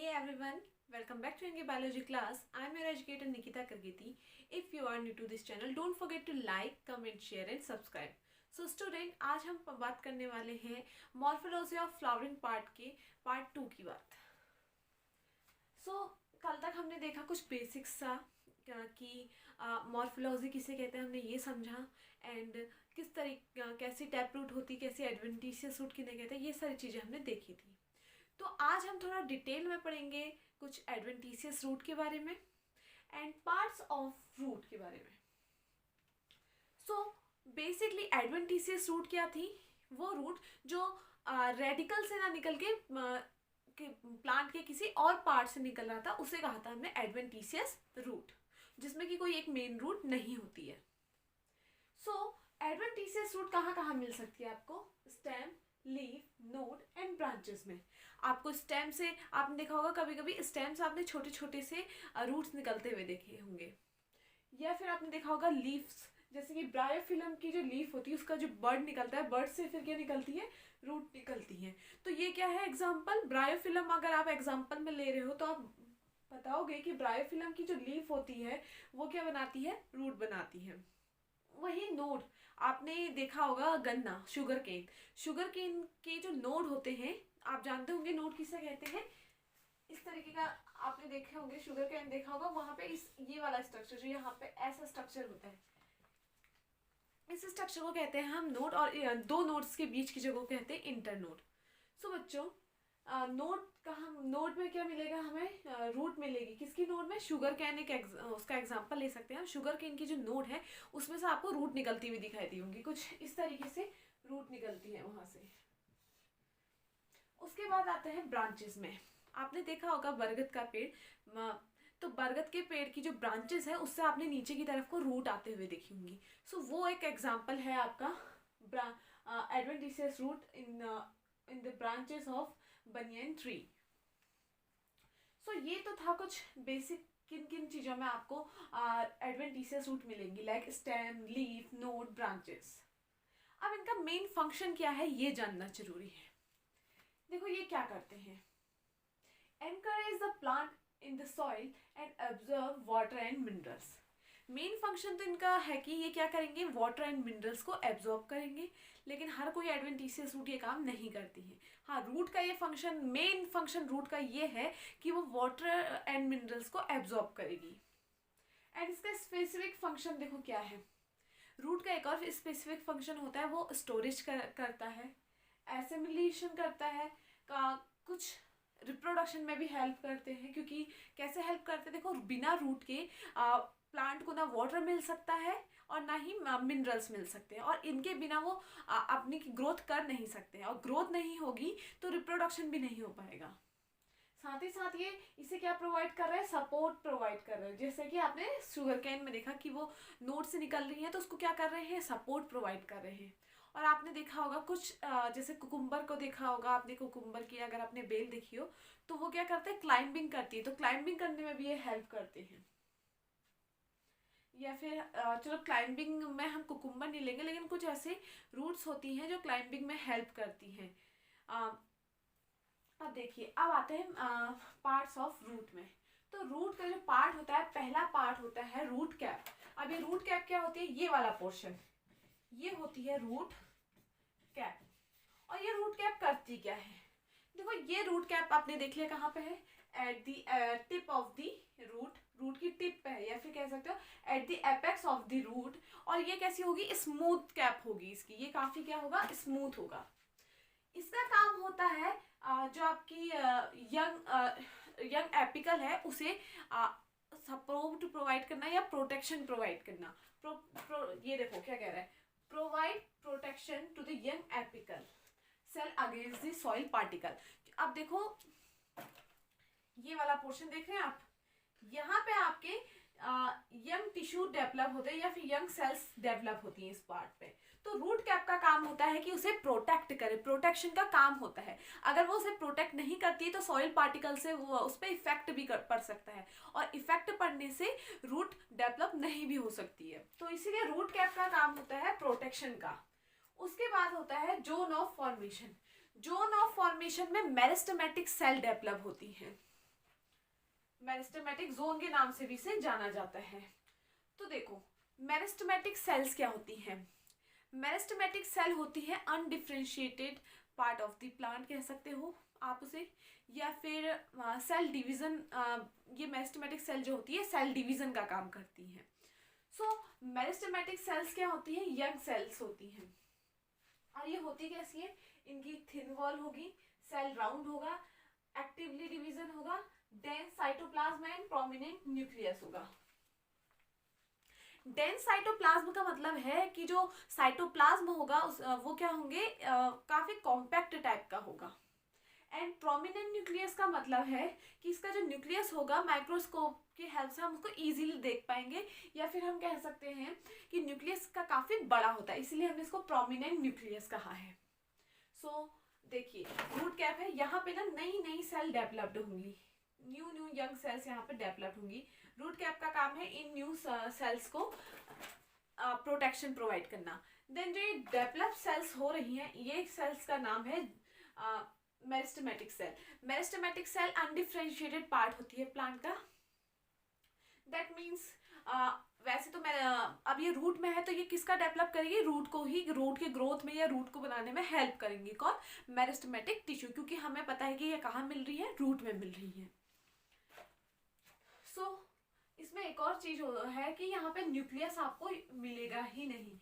Hey everyone, welcome back to English Biology class. I am your educator Nikita Kargeti. If you are new to this channel, don't forget to like, comment, share and subscribe. So student, आज हम बात करने वाले हैं morphology of flowering part के part 2 की बात. कल तक हमने देखा कुछ बेसिक्स सा कि मॉर्फोलॉजी किसे कहते हैं, हमने ये समझा एंड किस तरीके कैसी टैप रूट होती, कैसी एडवेंटिशियस रूट किन्हें कहते हैं, ये सारी चीज़ें हमने देखी थी. तो आज हम थोड़ा डिटेल में पढ़ेंगे कुछ एडवेंटिशियस रूट के बारे में एंड पार्ट्स ऑफ रूट के बारे में. सो बेसिकली एडवेंटिशियस रूट क्या थी? वो रूट जो रेडिकल से ना निकल के प्लांट के किसी और पार्ट से निकल रहा था, उसे कहा था हमने एडवेंटिशियस रूट, जिसमें कि कोई एक मेन रूट नहीं होती है. सो एडवेंटिशियस रूट कहाँ कहाँ मिल सकती है आपको? Stem, leaf, node and branches में. आपको स्टेम से आपने देखा होगा, कभी कभी स्टेम से आपने छोटे छोटे से रूट्स निकलते हुए देखे होंगे, या फिर आपने देखा होगा लीव्स, जैसे कि ब्रायोफिलम की जो लीफ होती है उसका जो बर्ड निकलता है, बर्ड से फिर क्या निकलती है? रूट निकलती है. तो ये क्या है? Example bryophyllum. अगर आप एग्जाम्पल में ले रहे हो तो आप बताओगे कि ब्रायोफिलम की जो लीफ होती है वो क्या बनाती है? रूट बनाती है. वही नोड आपने देखा होगा, गन्ना, शुगर केन के जो नोड होते हैं, आप जानते होंगे नोड किसे कहते हैं. इस तरीके का आपने देखे होंगे, शुगर केन देखा होगा, वहां पे इस ये वाला स्ट्रक्चर जो यहाँ पे ऐसा स्ट्रक्चर होता है, इस स्ट्रक्चर को कहते हैं हम नोड, और दो नोड्स के बीच की जगह को कहते हैं इंटरनोड. सो बच्चों, नोड का हम नोड में क्या मिलेगा हमें? रूट मिलेगी. किसकी नोड में? Sugar cane. उसका एग्जांपल ले सकते हैं हम. शुगर कैन की जो नोड है उसमें से आपको रूट निकलती हुई दिखाई दी होंगी, कुछ इस तरीके से रूट निकलती है वहां से. उसके बाद आते हैं ब्रांचेस में. आपने देखा होगा बरगद का पेड़, तो बरगद के पेड़ की जो ब्रांचेस है उससे आपने नीचे की तरफ को रूट आते हुए देखी होंगी. सो वो एक एग्जांपल है आपका adventitious root in the branches of banyan tree. So ये तो था कुछ बेसिक किन किन चीज़ों में आपको एडवेंटिशियस रूट मिलेंगी, like stem, leaf, node, branches. अब इनका मेन फंक्शन क्या है ये जानना जरूरी है. देखो ये क्या करते हैं? Encourage the plant in the soil and observe water and minerals. Main function तो इनका है कि ये क्या करेंगे? वाटर एंड मिनरल्स को एब्जॉर्ब करेंगे. लेकिन हर कोई एडवेंटिशियस रूट ये काम नहीं करती है. हाँ, रूट का ये फंक्शन, मेन फंक्शन रूट का ये है कि वो वाटर एंड मिनरल्स को एब्जॉर्ब करेगी. एंड इसका स्पेसिफिक फंक्शन देखो क्या है. रूट का एक और स्पेसिफिक फंक्शन होता है, वो स्टोरेज करता है, एसिमिलेशन करता है, कुछ रिप्रोडक्शन में भी हेल्प करते हैं. क्योंकि कैसे हेल्प करते हैं? देखो, बिना रूट के प्लांट को ना वाटर मिल सकता है और ना ही मिनरल्स मिल सकते हैं, और इनके बिना वो अपनी ग्रोथ कर नहीं सकते हैं, और ग्रोथ नहीं होगी तो रिप्रोडक्शन भी नहीं हो पाएगा. साथ ही साथ ये इसे क्या प्रोवाइड कर रहा है? सपोर्ट प्रोवाइड कर रहा है. जैसे कि आपने शुगर कैन में देखा कि वो नोड से निकल रही है, तो उसको क्या कर रहे हैं? सपोर्ट प्रोवाइड कर रहे हैं. और आपने देखा होगा कुछ जैसे कुकुम्बर को देखा होगा आपने, कुकुम्बर की अगर आपने बेल देखी हो तो वो क्या करते हैं? क्लाइंबिंग करती है. तो क्लाइंबिंग करने में भी ये हेल्प करते हैं. या फिर चलो क्लाइंबिंग में हम कुकुम्बर नहीं लेंगे, लेकिन कुछ ऐसे रूट्स होती हैं जो क्लाइंबिंग में हेल्प करती हैं. अब देखिए, अब आते हैं पार्ट्स ऑफ रूट में. तो रूट का जो पार्ट होता है, पहला पार्ट होता है रूट कैप. अब ये रूट कैप क्या होती है? ये वाला पोर्शन, ये होती है रूट कैप. और ये रूट कैप करती क्या है? देखो, ये रूट कैप आपने देख लिया कहाँ पे है? At the tip of the root. Root की टिप पे है, या फिर कह सकते हो at the apex of the root. और ये कैसी होगी? स्मूथ कैप होगी इसकी. ये काफी क्या होगा? स्मूथ होगा. इसका काम होता है जो आपकी यंग एपिकल है उसे सपोर्ट प्रोवाइड करना या प्रोटेक्शन प्रोवाइड करना. ये देखो क्या कह रहा है? Provide protection to the young apical cell against the soil particle. अब देखो, ये वाला पोर्शन देख रहे हैं आप, यहाँ पे आपके यंग टिश्यू डेवलप होते हैं या फिर यंग सेल्स डेवलप होती हैं इस पार्ट पे. तो रूट कैप का काम होता है कि उसे प्रोटेक्ट करे, प्रोटेक्शन का काम होता है. अगर वो उसे प्रोटेक्ट नहीं करती है तो सॉइल पार्टिकल से वो उस पर इफेक्ट भी पड़ सकता है, और इफेक्ट पड़ने से रूट डेवलप नहीं भी हो सकती है. तो इसीलिए रूट कैप का काम होता है प्रोटेक्शन का. उसके बाद होता है zone of formation. Zone of formation में मेरिस्टेमेटिक सेल डेवलप होती हैं. मेरिस्टेमेटिक जोन के नाम से भी इसे जाना जाता है। तो देखो मेरिस्टेमेटिक सेल्स क्या होती हैं। मेरिस्टेमेटिक सेल होती है undifferentiated part of the plant कह सकते हो आप उसे, या फिर सेल डिवीजन। ये मेरिस्टेमेटिक सेल जो होती है सेल डिवीजन का काम करती है। सो मेरिस्टेमेटिक सेल्स क्या होती है, यंग सेल्स होती हैं। और ये होती कैसी है, इनकी थिन वॉल होगी, सेल राउंड होगा, एक्टिवली डिवीजन होगा, dense cytoplasm and prominent nucleus होगा। डेंस साइटोप्लाज्म का मतलब है कि जो साइटोप्लाज्म होगा वो क्या होंगे, काफी कॉम्पैक्ट टाइप का होगा। एंड प्रोमिनेंट न्यूक्लियस का मतलब है कि इसका जो न्यूक्लियस होगा माइक्रोस्कोप की हेल्प से हम उसको इजीली देख पाएंगे, या फिर हम कह सकते हैं कि न्यूक्लियस का काफी बड़ा होता है, इसलिए हमने इसको प्रोमिनेंट न्यूक्लियस कहा है। सो देखिए रूट कैप है, यहाँ पे ना नई नई सेल डेवलप्ड होंगी, न्यू यंग सेल्स यहाँ पे डेवलप होंगी। रूट कैप का काम है इन न्यू सेल्स को प्रोटेक्शन प्रोवाइड करना। देन जो ये डेवलप सेल्स हो रही हैं, ये सेल्स का नाम है meristematic cell. Meristematic cell undifferentiated part होती है प्लांट का। दैट मीन्स वैसे तो मैं अब ये रूट में है तो ये किसका डेवलप करेगी, रूट को ही, रूट के ग्रोथ में या रूट को बनाने में हेल्प करेंगी। कौन, मेरिस्टेमेटिक टिश्यू, क्योंकि हमें पता है कि ये कहाँ मिल रही है, रूट में मिल रही है। सो इसमें एक और चीज है कि यहाँ पे न्यूक्लियस आपको मिलेगा ही नहीं,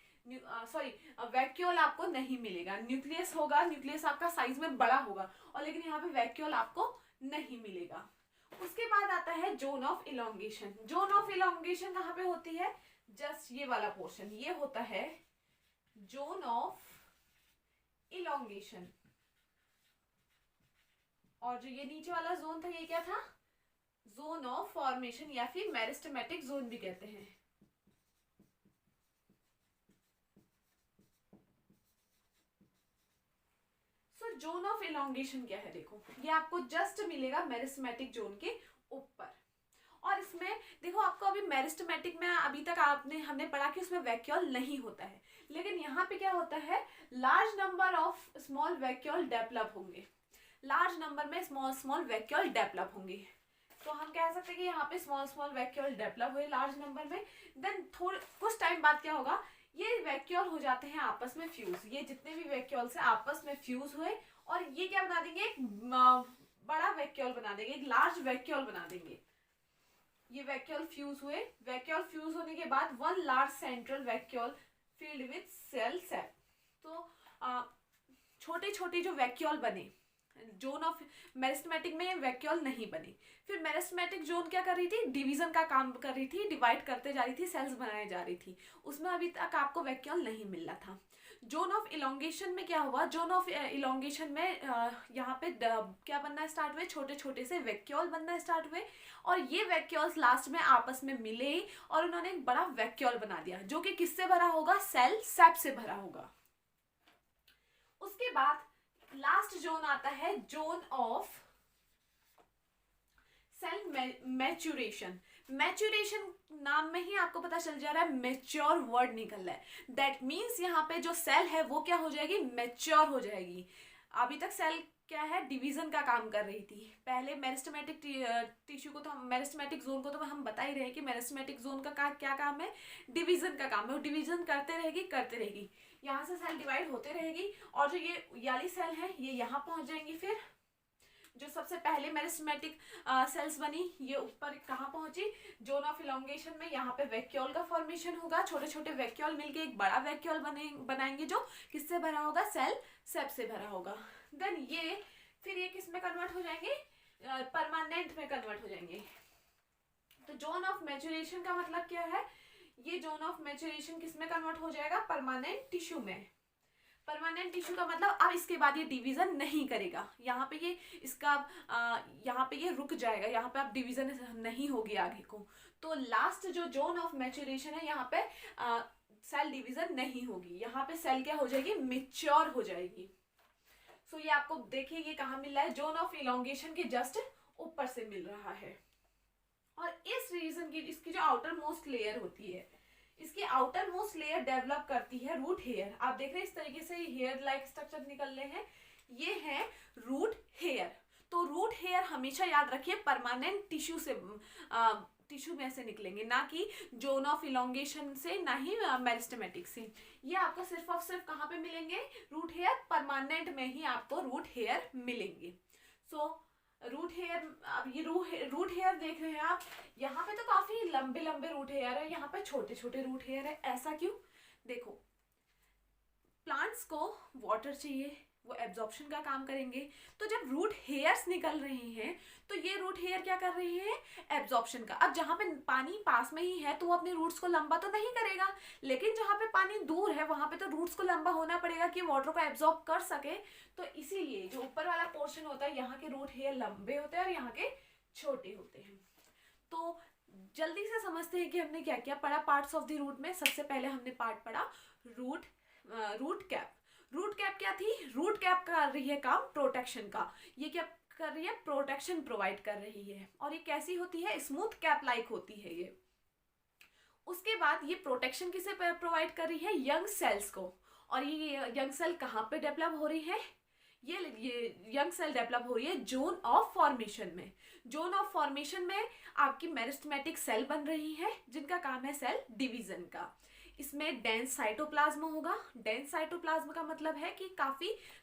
सॉरी वैक्यूल आपको नहीं मिलेगा। न्यूक्लियस होगा, न्यूक्लियस आपका साइज में बड़ा होगा, और लेकिन यहाँ पे वैक्यूल आपको नहीं मिलेगा। उसके बाद आता है zone of elongation. Zone of elongation कहाँ पे होती है, जस्ट ये वाला पोर्शन, ये होता है जोन ऑफ इलोंगेशन। और जो ये नीचे वाला जोन था ये क्या था, जोन ऑफ फॉर्मेशन, या फिर मेरिस्टेमेटिक जोन भी कहते हैं। सो जोन ऑफ इलोंगेशन क्या है, देखो ये आपको जस्ट मिलेगा मेरिस्टेमेटिक जोन के ऊपर। और इसमें देखो आपको अभी मेरिस्टेमेटिक में अभी तक हमने पढ़ा कि उसमें वैक्यूल नहीं होता है, लेकिन यहाँ पे क्या होता है, large number of small vacuole develop होंगे, लार्ज नंबर में स्मॉल वैक्यूल डेवलप होंगे। तो हम कह सकते हैं कि यहाँ पे स्मॉल वैक्यूल डेवलप हुए लार्ज नंबर में। देन कुछ टाइम बाद क्या होगा, ये वैक्यूल हो जाते हैं आपस में फ्यूज, ये जितने भी वैक्यूल्स हैं आपस में फ्यूज हुए, और ये क्या बना देंगे, एक बड़ा वैक्यूल बना देंगे, एक लार्ज वैक्यूल बना देंगे। ये वैक्यूल फ्यूज हुए, वैक्यूल फ्यूज होने के बाद one large central vacuole field with cell sap. तो छोटे छोटे जो वैक्यूल बने, जोन ऑफ मेरिस्टेमेटिक में वैक्यूल नहीं बने। फिर मेरिस्टेमेटिक जोन क्या कर रही थी, डिवीजन का काम कर रही थी, डिवाइड करते जा रही थी, सेल्स बनाए जा रही थी, उसमें अभी तक आपको वैक्यूल नहीं मिल रहा था। जोन ऑफ इलोंगेशन में क्या हुआ, जोन ऑफ इलोंगेशन में यहाँ पे क्या बनना स्टार्ट हुए, छोटे छोटे से वैक्यूल बनना स्टार्ट हुए, और ये वैक्यूल्स लास्ट में आपस में मिले और उन्होंने एक बड़ा वैक्यूल बना दिया, जो कि किससे भरा होगा, सेल सेप से भरा होगा। उसके बाद लास्ट जोन आता है zone of cell maturation. Maturation नाम में ही आपको पता चल जा रहा है, मैच्योर वर्ड निकल रहा है। दैट मीन्स यहाँ पे जो सेल है वो क्या हो जाएगी, मैच्योर हो जाएगी। अभी तक सेल क्या है, डिवीजन का काम कर रही थी। पहले मेरिस्टेमेटिक टिश्यू को तो मेरिस्टेमेटिक जोन को तो हम बता ही रहे कि मेरिस्टेमेटिक जोन का क्या काम है, डिवीजन का काम है। वो डिवीजन करते रहेगी, यहाँ से सेल डिवाइड होते रहेगी, और जो ये वाली सेल है ये यहाँ पहुंच जाएंगी। फिर जो सबसे पहले मेरिस्टेमेटिक सेल्स बनी ये ऊपर कहाँ पहुंची, जोन ऑफ इलोंगेशन में। यहाँ पे वैक्यूल का फॉर्मेशन होगा, छोटे छोटे वैक्यूल मिलके एक बड़ा वैक्यूल बनाएंगे, जो किससे भरा होगा, सेल सेप से भरा होगा। देन ये फिर ये किस में कन्वर्ट हो जाएंगे, परमानेंट में कन्वर्ट हो जाएंगे। तो जोन ऑफ मैच्योरेशन का मतलब क्या है, ये जोन ऑफ मैच्योरेशन किस में कन्वर्ट हो जाएगा, परमानेंट टिश्यू में। परमानेंट टिश्यू का मतलब अब इसके बाद ये डिवीजन नहीं करेगा, यहाँ पे ये इसका यहाँ पे ये रुक जाएगा, यहाँ पे अब डिवीजन नहीं होगी आगे को। तो लास्ट जो जोन ऑफ मैच्योरेशन है यहाँ पे सेल डिवीजन नहीं होगी, यहाँ पे सेल क्या हो जाएगी, मैच्योर हो जाएगी। सो ये आपको देखिए ये कहाँ मिल रहा है, जोन ऑफ इलोंगेशन के जस्ट ऊपर से मिल रहा है। और इस रीजन की इसकी जो आउटर मोस्ट लेयर होती है, इसकी आउटर मोस्ट लेयर डेवलप करती है रूट हेयर। आप देख रहे हैं इस तरीके से हेयर लाइक स्ट्रक्चर निकल रहे हैं, ये है रूट हेयर। तो रूट हेयर हमेशा याद रखिए परमानेंट टिश्यू में से निकलेंगे, ना कि जोन ऑफ इलोंगेशन से, ना ही मेरिस्टेमेटिक से। ये आपको सिर्फ और सिर्फ कहाँ पे मिलेंगे? रूट हेयर परमानेंट में ही आपको रूट हेयर मिलेंगे। सो रूट हेयर, अब ये रूट हेयर देख रहे हैं आप, यहाँ पे तो काफी लंबे लंबे रूट हेयर है, यहाँ पे छोटे छोटे रूट हेयर है। ऐसा क्यों? देखो, प्लांट्स को वाटर चाहिए, वो एब्जॉर्प्शन का काम करेंगे। तो जब रूट हेयर्स निकल रहे हैं तो ये रूट हेयर क्या कर रहे हैं? एब्जॉर्प्शन का। अब जहाँ पे पानी पास में ही है तो वो अपने रूट्स को लंबा तो नहीं करेगा, लेकिन जहाँ पे पानी दूर है वहां पे तो रूट्स को लंबा होना पड़ेगा कि वाटर को एब्जॉर्ब कर सके। तो इसीलिए जो ऊपर वाला पोर्शन होता है, यहाँ के रूट हेयर लंबे होते हैं और यहाँ के छोटे होते हैं। तो जल्दी से समझते हैं कि हमने क्या क्या पढ़ा पार्ट्स ऑफ द रूट में। सबसे पहले हमने पार्ट पढ़ा रूट कैप। रूट कैप क्या थी? रूट कैप कर रही है काम प्रोटेक्शन का। ये क्या कर रही है? प्रोटेक्शन प्रोवाइड कर रही है। और ये कैसी होती है? स्मूथ कैप लाइक होती है ये। उसके बाद ये प्रोटेक्शन किसे प्रोवाइड कर रही है? यंग सेल्स को। और ये यंग सेल कहाँ पे डेवलप हो रही है? ये यंग सेल डेवलप हो रही है जोन ऑफ फॉर्मेशन में। जोन ऑफ फॉर्मेशन में आपकी मेरिस्टेमेटिक सेल बन रही है जिनका काम है सेल डिवीजन का। इसमें डेंस साइटोप्लाज्म होगा। डेंस साइटोप्लाज्म का मतलब है कि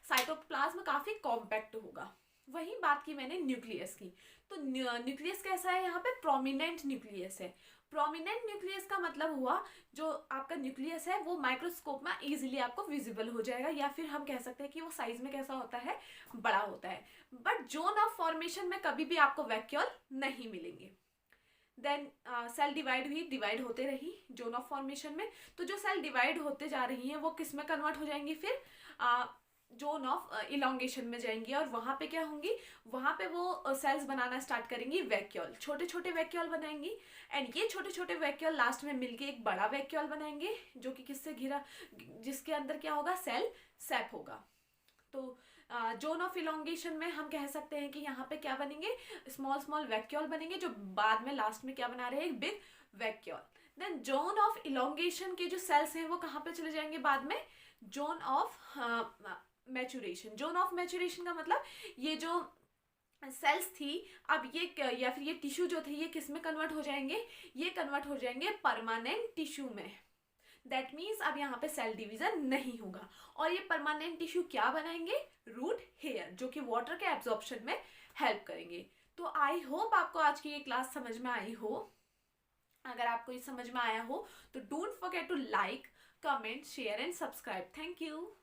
साइटोप्लाज्म काफी कॉम्पैक्ट होगा। वही बात की मैंने न्यूक्लियस की। तो न्यूक्लियस कैसा है? यहाँ पे प्रोमिनेंट न्यूक्लियस है। प्रोमिनेंट न्यूक्लियस का मतलब हुआ जो आपका न्यूक्लियस है वो माइक्रोस्कोप में इजीली आपको विजिबल हो जाएगा, या फिर हम कह सकते हैं कि वो साइज में कैसा होता है? बड़ा होता है। बट जोन ऑफ फॉर्मेशन में कभी भी आपको वैक्यूल नहीं मिलेंगे। देन सेल डिवाइड होते रही जोन ऑफ फॉर्मेशन में। तो जो सेल डिवाइड होते जा रही हैं वो किस में कन्वर्ट हो जाएंगी? फिर जोन ऑफ इलोंगेशन में जाएंगी। और वहां पे क्या होंगी? वहां पे वो सेल्स बनाना स्टार्ट करेंगी वैक्यूल, छोटे छोटे वैक्यूल बनाएंगी। एंड ये छोटे छोटे वैक्यूल लास्ट में मिलके एक बड़ा वैक्यूल बनाएंगे जो कि किससे घिरा, जिसके अंदर क्या होगा? सेल सैप होगा। तो जोन ऑफ इलोंगेशन में हम कह सकते हैं कि यहाँ पे क्या बनेंगे? स्मॉल स्मॉल वैक्यूल बनेंगे जो बाद में लास्ट में क्या बना रहे हैं? एक big vacuole. Then zone of elongation के जो सेल्स हैं वो कहाँ पे चले जाएंगे बाद में? Zone of maturation. Zone of maturation का मतलब ये जो सेल्स थी, अब ये या फिर ये टिश्यू जो थे ये किस में कन्वर्ट हो जाएंगे? ये कन्वर्ट हो जाएंगे परमानेंट टिश्यू में। दैट मीन्स अब यहाँ पे सेल डिवीजन नहीं होगा। और ये परमानेंट टिश्यू क्या बनाएंगे? रूट हेयर, जो कि वाटर के एब्जॉर्प्शन में हेल्प करेंगे। तो आई होप आपको आज की ये क्लास समझ में आई हो। अगर आपको ये समझ में आया हो तो don't forget to like, comment, share and subscribe. Thank you.